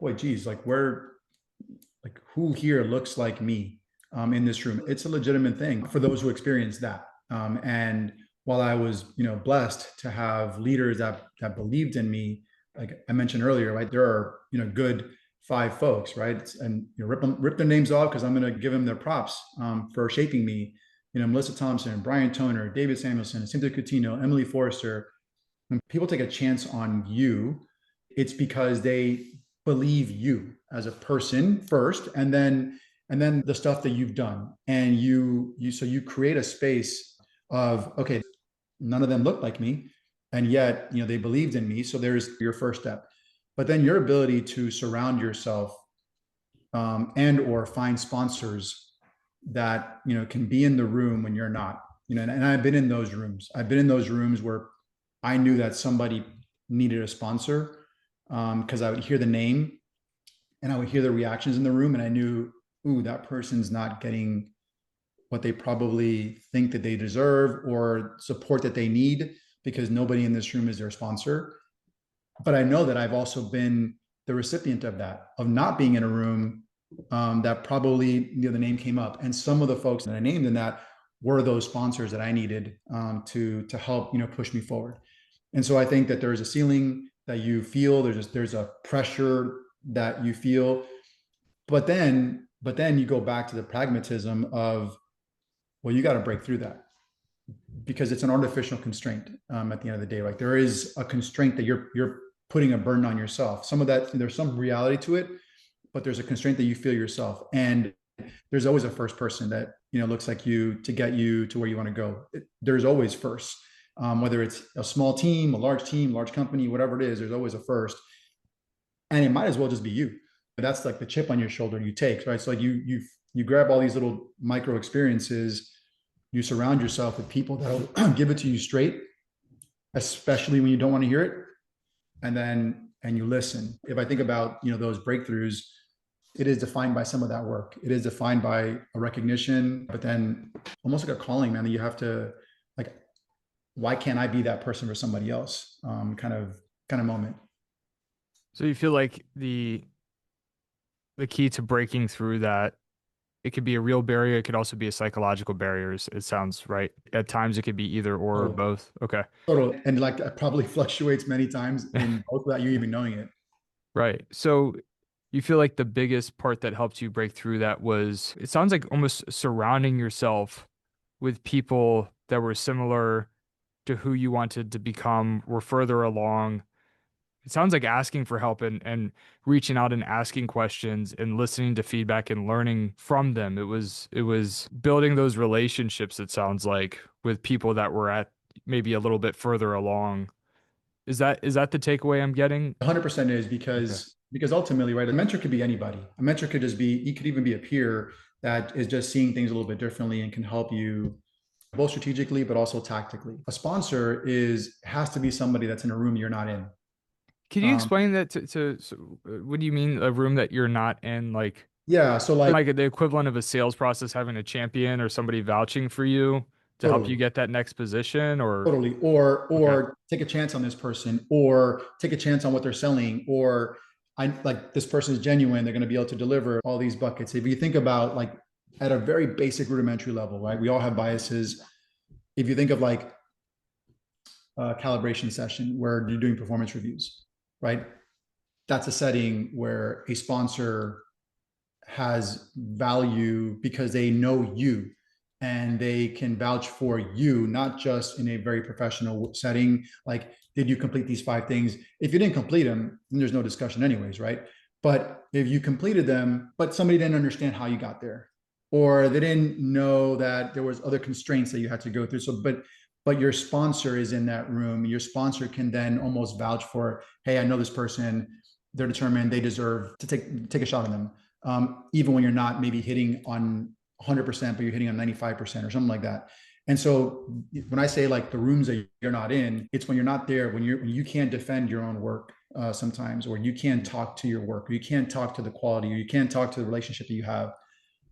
boy, geez, like who here looks like me in this room? It's a legitimate thing for those who experience that. And while I was, blessed to have leaders that believed in me, like I mentioned earlier, right? There are, good five folks, right? And rip their names off because I'm going to give them their props for shaping me. Melissa Thompson, Brian Toner, David Samuelson, Cynthia Coutinho, Emily Forrester. When people take a chance on you, it's because they believe you as a person first, and then and then the stuff that you've done. And you create a space of, okay, none of them look like me. And yet, they believed in me. So there's your first step. But then your ability to surround yourself, and or find sponsors that can be in the room when you're not. And I've been in those rooms. I've been in those rooms where I knew that somebody needed a sponsor, because I would hear the name and I would hear the reactions in the room, and I knew, ooh, that person's not getting what they probably think that they deserve or support that they need, because nobody in this room is their sponsor. But I know that I've also been the recipient of that, of not being in a room, that probably, the name came up, and some of the folks that I named in that were those sponsors that I needed, to help push me forward. And so I think that there's a ceiling that you feel, there's a pressure that you feel, but then you go back to the pragmatism of, well, you got to break through that, because it's an artificial constraint, at the end of the day. Like, there is a constraint that you're putting a burden on yourself. Some of that, there's some reality to it, but there's a constraint that you feel yourself. And there's always a first person that looks like you to get you to where you want to go. There's always first, whether it's a small team, a large company, whatever it is. There's always a first, and it might as well just be you. That's like the chip on your shoulder you take, right? So like you grab all these little micro experiences, you surround yourself with people that'll give it to you straight, especially when you don't want to hear it, and you listen. If I think about those breakthroughs, it is defined by some of that work. It is defined by a recognition, but then almost like a calling, man, that you have to, like, why can't I be that person for somebody else? Kind of moment. So you feel like the key to breaking through that, it could be a real barrier, it could also be a psychological barrier. It sounds right. At times it could be either or Total, both. Okay. total, and like it probably fluctuates many times in both without you even knowing it. Right. So you feel like the biggest part that helped you break through that was, it sounds like almost surrounding yourself with people that were similar to who you wanted to become, were further along. It sounds like asking for help and reaching out and asking questions and listening to feedback and learning from them. It was building those relationships, it sounds like, with people that were at maybe a little bit further along. Is that the takeaway I'm getting? 100% is, Okay. because ultimately, right, a mentor could be anybody. A mentor could just be, he could even be a peer that is just seeing things a little bit differently and can help you both strategically but also tactically. A sponsor has to be somebody that's in a room you're not in. Can you Um, explain that what do you mean a room that you're not in? yeah, so like, Like the equivalent of a sales process having a champion or somebody vouching for you to help you totally. get that next position or Totally. Or okay. take a chance on this person, or take a chance on what they're selling, or I like this person is genuine, they're going to be able to deliver all these buckets. If you think about, like, at a very basic rudimentary level, right? We all have biases. If you think of like a calibration session where you're doing performance reviews, right? That's a setting where a sponsor has value because they know you and they can vouch for you, not just in a very professional setting. Like, did you complete these 5 things? If you didn't complete them, then there's no discussion, anyways, right? But if you completed them, but somebody didn't understand how you got there, or they didn't know that there was other constraints that you had to go through. So, but your sponsor is in that room. Your sponsor can then almost vouch for, hey, I know this person. They're determined. They deserve to take a shot on them, even when you're not maybe hitting on 100%, but you're hitting on 95% or something like that. And so when I say like the rooms that you're not in, it's when you're not there, when you can't defend your own work, sometimes, or you can't talk to your work, or you can't talk to the quality, or you can't talk to the relationship that you have,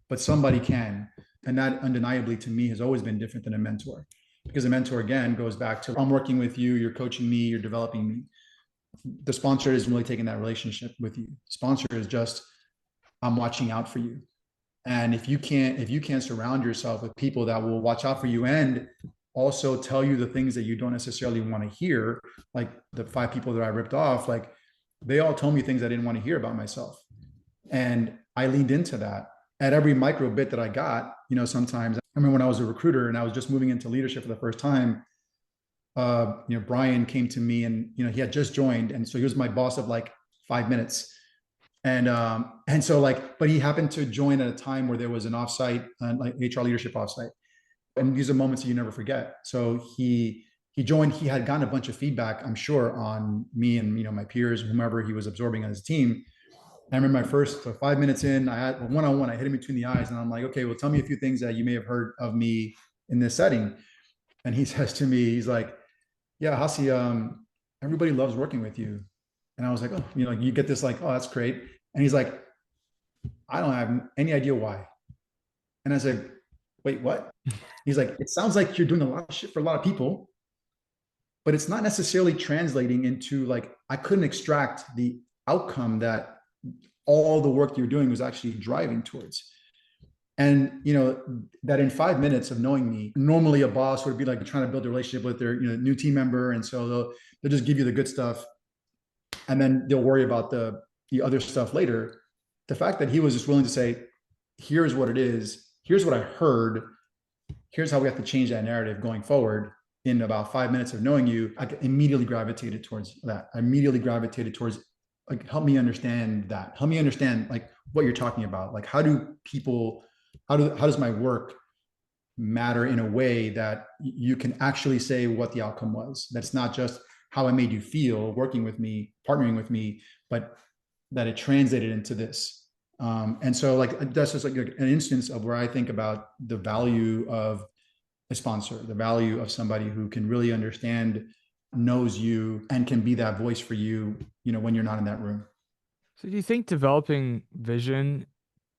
but somebody can. And that undeniably to me has always been different than a mentor, because a mentor, again, goes back to, I'm working with you, you're coaching me, you're developing me. The sponsor isn't really taking that relationship with you. Sponsor is just, I'm watching out for you. And if you can't surround yourself with people that will watch out for you and also tell you the things that you don't necessarily want to hear, like the 5 people that I ripped off, like, they all told me things I didn't want to hear about myself. And I leaned into that at every micro bit that I got. Sometimes I remember when I was a recruiter and I was just moving into leadership for the first time, Brian came to me, and he had just joined. And so he was my boss of like 5 minutes. And so like, but he happened to join at a time where there was an offsite, like HR leadership offsite, and these are moments that you never forget. So he joined. He had gotten a bunch of feedback, I'm sure, on me and my peers, whomever he was absorbing on his team. I remember my first 5 minutes in, I had one on one. I hit him between the eyes, and I'm like, okay, well, tell me a few things that you may have heard of me in this setting. And he says to me, he's like, yeah, Hasi, everybody loves working with you. And I was like, oh, like you get this, like, oh, that's great. And he's like, I don't have any idea why. And I said, wait, what? He's like, it sounds like you're doing a lot of shit for a lot of people, but it's not necessarily translating into, like, I couldn't extract the outcome that all the work you're doing was actually driving towards. And that in 5 minutes of knowing me, normally a boss would be like trying to build a relationship with their new team member, and so they'll just give you the good stuff, and then they'll worry about the other stuff later. The fact that he was just willing to say, here's what it is, here's what I heard, here's how we have to change that narrative going forward in about 5 minutes of knowing you, I immediately gravitated towards that. I immediately gravitated towards, like, help me understand that. Help me understand, like, what you're talking about. Like, how does my work matter in a way that you can actually say what the outcome was? That's not just how I made you feel working with me, partnering with me, but that it translated into this. And so, like, that's just like an instance of where I think about the value of a sponsor, the value of somebody who can really understand, knows you, and can be that voice for you, when you're not in that room. So do you think developing vision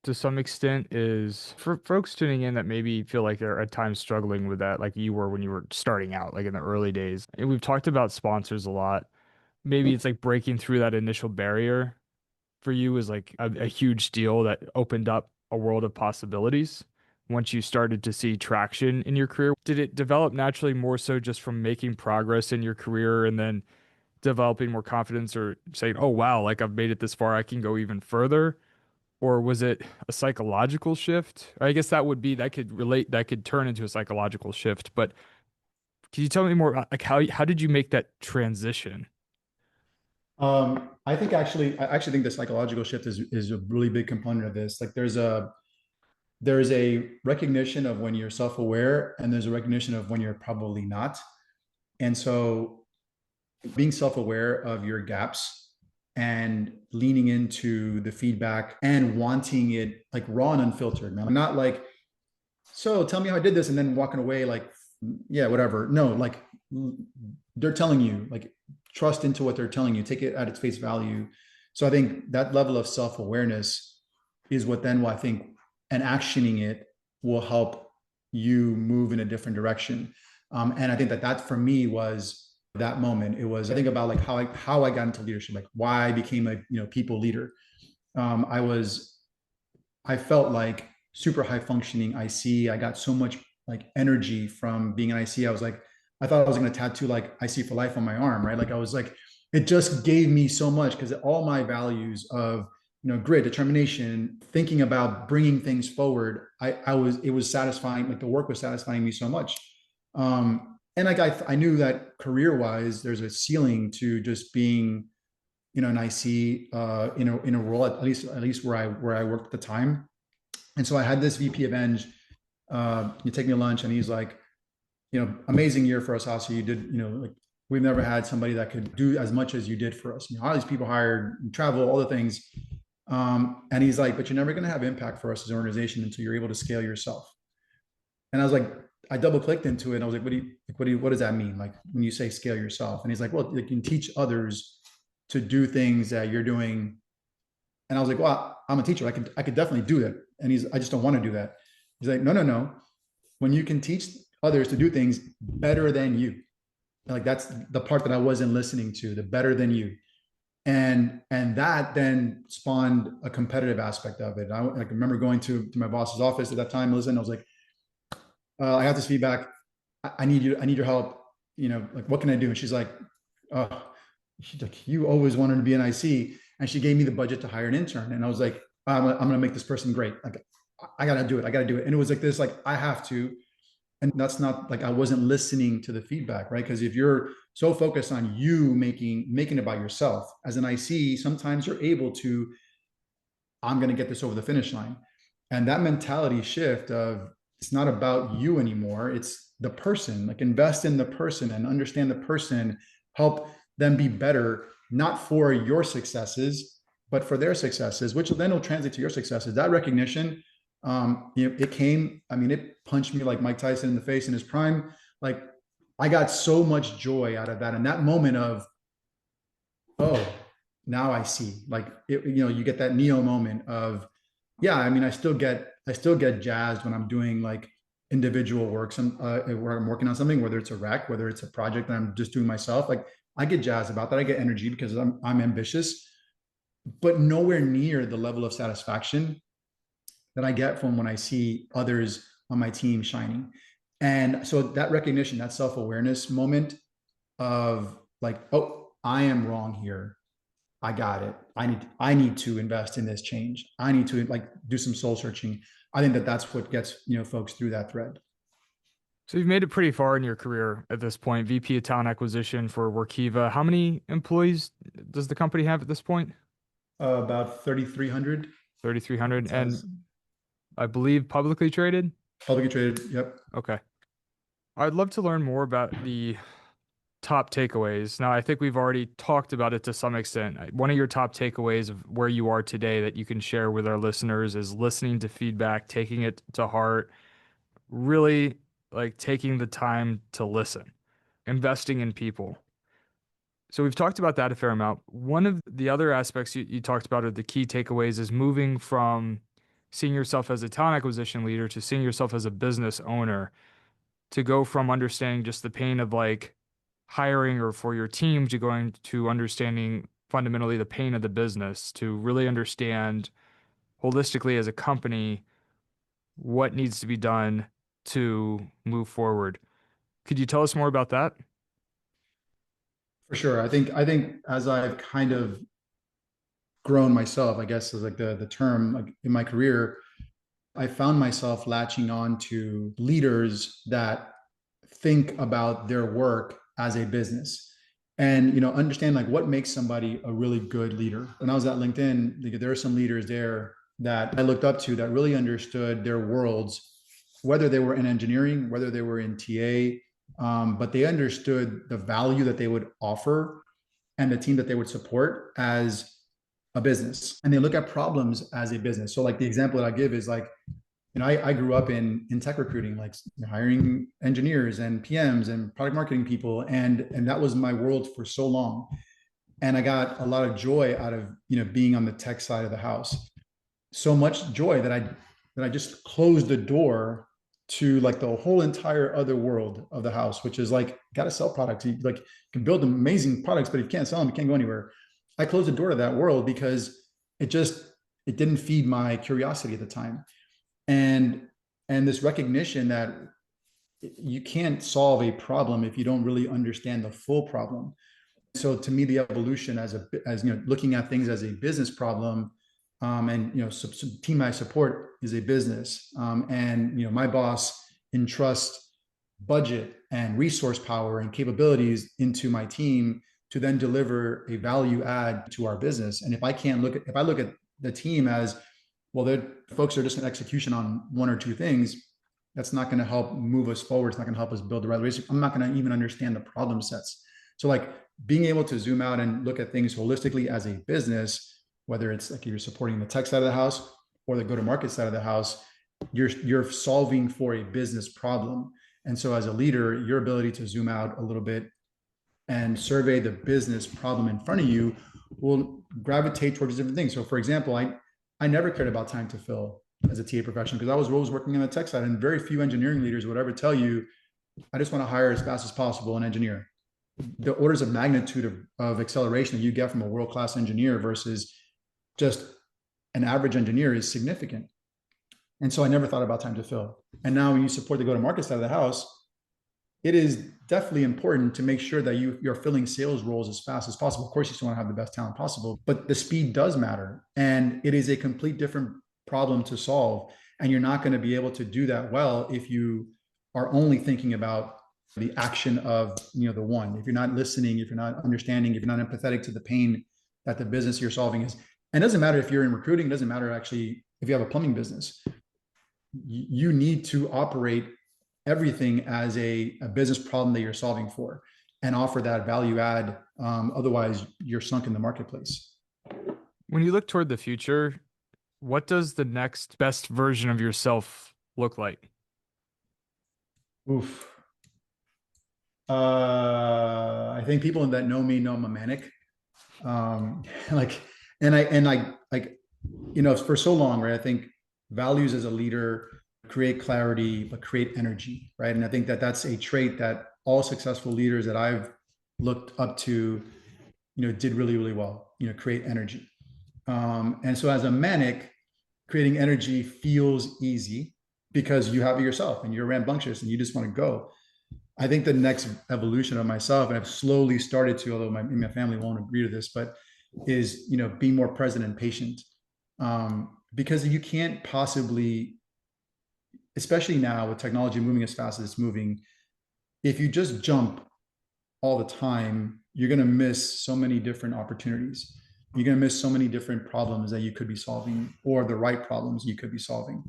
to some extent is for folks tuning in that maybe feel like they're at times struggling with that, like you were when you were starting out, like in the early days? And we've talked about sponsors a lot. Maybe it's like breaking through that initial barrier for you was like a huge deal that opened up a world of possibilities once you started to see traction in your career. Did it develop naturally more so just from making progress in your career and then developing more confidence or saying, oh, wow, like I've made it this far, I can go even further? Or was it a psychological shift? I guess that could relate, that could turn into a psychological shift. But can you tell me more like how did you make that transition? I actually think the psychological shift is a really big component of this. Like, there's a recognition of when you're self-aware, and there's a recognition of when you're probably not. And so being self-aware of your gaps and leaning into the feedback and wanting it, like, raw and unfiltered, man. I'm not like, so tell me how I did this, and then walking away like, yeah, whatever. No, like, they're telling you, like, trust into what they're telling you, take it at its face value. So I think that level of self-awareness is what then I think, and actioning it will help you move in a different direction. And I think that for me was that moment. It was, I think about, like, how I got into leadership, like why I became a people leader. I was, I felt like super high functioning IC. I got so much, like, energy from being an IC. I was like, I thought I was going to tattoo, like, IC for life on my arm, right? Like, I was like, it just gave me so much, because all my values of, grit, determination, thinking about bringing things forward, it was satisfying. Like, the work was satisfying me so much. And like, I knew that career wise, there's a ceiling to just being, an IC, in a role, at least where I worked at the time. And so I had this VP of Eng, you take me to lunch, and he's like, amazing year for us, Hasa. You did, like, we've never had somebody that could do as much as you did for us. All these people hired, travel, all the things. And he's like, but you're never going to have impact for us as an organization until you're able to scale yourself. And I was like, I double clicked into it. And I was like, what does that mean? Like, when you say scale yourself? And he's like, well, you can teach others to do things that you're doing. And I was like, well, I'm a teacher. I could definitely do that. And I just don't want to do that. He's like, no, no, no. When you can teach others to do things better than you, like, that's the part that I wasn't listening to, the better than you. And that then spawned a competitive aspect of it. I remember going to my boss's office at that time. Listen, I was like, I got this feedback. I need your help. Like, what can I do? And she's like, she's like, you always wanted to be an IC. And she gave me the budget to hire an intern. And I was like, I'm going to make this person great. Like, I got to do it. I got to do it. And it was like this, like, I have to. And that's not, like, I wasn't listening to the feedback, right? Because if you're so focused on you making it about yourself as an IC, sometimes you're able to I'm going to get this over the finish line. And that mentality shift of it's not about you anymore, it's the person. Like invest in the person and understand the person, help them be better, not for your successes, but for their successes, which then will translate to your successes. That recognition, it came. I mean, it punched me like Mike Tyson in the face in his prime. Like I got so much joy out of that, and that moment of, oh, now I see. Like you get that Neo moment of, yeah. I mean, I still get jazzed when I'm doing like individual work, where I'm working on something, whether it's a rec, whether it's a project that I'm just doing myself. Like I get jazzed about that. I get energy because I'm ambitious, but nowhere near the level of satisfaction that I get from when I see others on my team shining. And so that recognition, that self awareness moment of like, oh, I am wrong here. I got it. I need to invest in this change. I need to like do some soul searching. I think that that's what gets folks through that thread. So you've made it pretty far in your career at this point, VP of Talent Acquisition for Workiva. How many employees does the company have at this point? About 3,300. 3,300. And Size. I believe publicly traded? Publicly traded. Yep. Okay. I'd love to learn more about the top takeaways. Now, I think we've already talked about it to some extent. One of your top takeaways of where you are today that you can share with our listeners is listening to feedback, taking it to heart, really like taking the time to listen, investing in people. So we've talked about that a fair amount. One of the other aspects you talked about are the key takeaways is moving from seeing yourself as a talent acquisition leader to seeing yourself as a business owner, to go from understanding just the pain of like hiring or for your team to going to understanding fundamentally the pain of the business, to really understand holistically as a company what needs to be done to move forward. Could you tell us more about that? For sure. I think as I've kind of grown myself, I guess is like the term, like in my career, I found myself latching on to leaders that think about their work as a business and understand like what makes somebody a really good leader. When I was at LinkedIn, like, there are some leaders there that I looked up to that really understood their worlds, whether they were in engineering, whether they were in TA, but they understood the value that they would offer and the team that they would support as a business, and they look at problems as a business. So like the example that I give is like, I grew up in tech recruiting, like hiring engineers and PMs and product marketing people, and that was my world for so long. And I got a lot of joy out of being on the tech side of the house. So much joy that I just closed the door to like the whole entire other world of the house, which is like got to sell products. You like can build amazing products, but if you can't sell them, you can't go anywhere. I closed the door to that world because it just it didn't feed my curiosity at the time, and this recognition that you can't solve a problem if you don't really understand the full problem. So to me, the evolution as looking at things as a business problem, and team I support is a business, and my boss entrusts budget and resource power and capabilities into my team to then deliver a value add to our business. And if I look at the team as, well, the folks are just an execution on one or two things, that's not going to help move us forward. It's not going to help us build the right relationship. I'm not going to even understand the problem sets. So like being able to zoom out and look at things holistically as a business, whether it's like you're supporting the tech side of the house or the go-to-market side of the house, you're solving for a business problem. And so as a leader, your ability to zoom out a little bit and survey the business problem in front of you will gravitate towards different things. So for example, I never cared about time to fill as a TA professional because I was always working on the tech side, and very few engineering leaders would ever tell you, I just want to hire as fast as possible an engineer. The orders of magnitude of acceleration that you get from a world-class engineer versus just an average engineer is significant. And so I never thought about time to fill. And now when you support the go-to-market side of the house, it is definitely important to make sure that you're filling sales roles as fast as possible. Of course, you still want to have the best talent possible, but the speed does matter. And it is a complete different problem to solve. And you're not going to be able to do that well if you are only thinking about the action of the one. If you're not listening, if you're not understanding, if you're not empathetic to the pain that the business you're solving is. And it doesn't matter if you're in recruiting, it doesn't matter actually if you have a plumbing business. You need to operate everything as a business problem that you're solving for and offer that value add. Otherwise, you're sunk in the marketplace. When you look toward the future, what does the next best version of yourself look like? Oof. I think people that know me know I'm a manic. Like, like, for so long, right? I think values as a leader create clarity, but create energy, right? And I think that that's a trait that all successful leaders that I've looked up to, did really, really well, create energy. And so as a manic, creating energy feels easy because you have it yourself and you're rambunctious and you just want to go. I think the next evolution of myself, and I've slowly started to, although my family won't agree to this, but is, be more present and patient. Because you can't possibly, especially now with technology moving as fast as it's moving, if you just jump all the time, you're going to miss so many different opportunities. You're going to miss so many different problems that you could be solving, or the right problems you could be solving.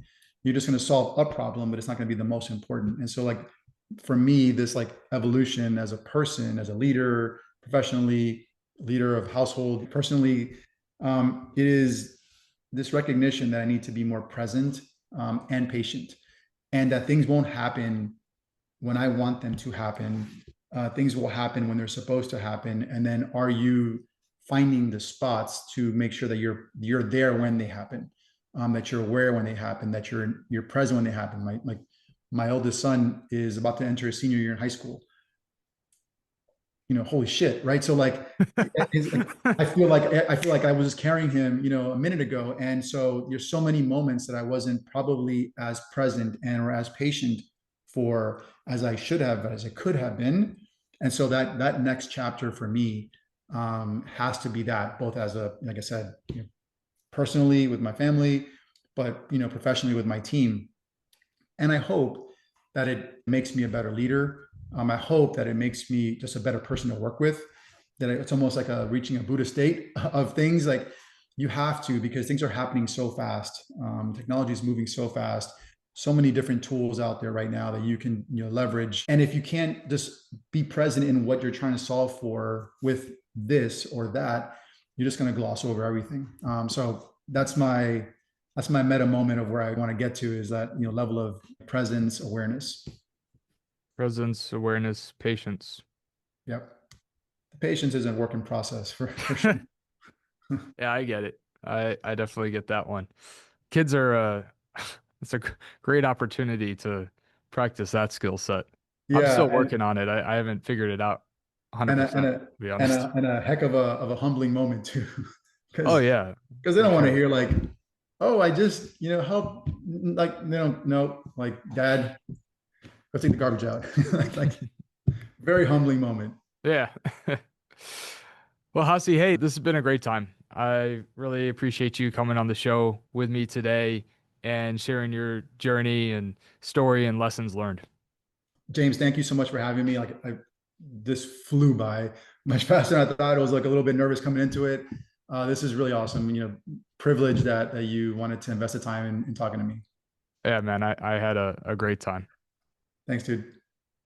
You're just going to solve a problem, but it's not going to be the most important. And so, like, for me, this like evolution as a person, as a leader, professionally, leader of household, personally, it is this recognition that I need to be more present, and patient, and that things won't happen when I want them to happen. Things will happen when they're supposed to happen, and then are you finding the spots to make sure that you're there when they happen, that you're aware when they happen, that you're present when they happen. My oldest son is about to enter his senior year in high school. Holy shit, right? So like, I feel like I was just carrying him, a minute ago, and so there's so many moments that I wasn't probably as present and or as patient for as I should have, as I could have been, and so that next chapter for me, has to be that, both as a, like I said, personally with my family, but professionally with my team. And I hope that it makes me a better leader. I hope that it makes me just a better person to work with. That it's almost like reaching a Buddha state of things. Like, you have to, because things are happening so fast. Technology is moving so fast. So many different tools out there right now that you can leverage. And if you can't just be present in what you're trying to solve for with this or that, you're just going to gloss over everything. So that's my meta moment of where I want to get to, is that level of presence, awareness. Presence, awareness, patience. Yep. The patience is a work in process for sure. Yeah, I get it. I definitely get that one. Kids are it's a great opportunity to practice that skill set. I'm Yeah, still working on it. I haven't figured it out and a, and 100%, a to be and honest. a and a heck of a humbling moment too, Oh because yeah, they for don't want to sure. hear like, oh, I just help, like, no, like, dad, go take the garbage out. like, very humbling moment. Yeah. Well, Hasi, hey, this has been a great time. I really appreciate you coming on the show with me today and sharing your journey and story and lessons learned. James, thank you so much for having me. Like, this flew by much faster than I thought. I was like a little bit nervous coming into it. This is really awesome. Privilege that you wanted to invest the time in talking to me. Yeah, man, I had a great time. Thanks, dude.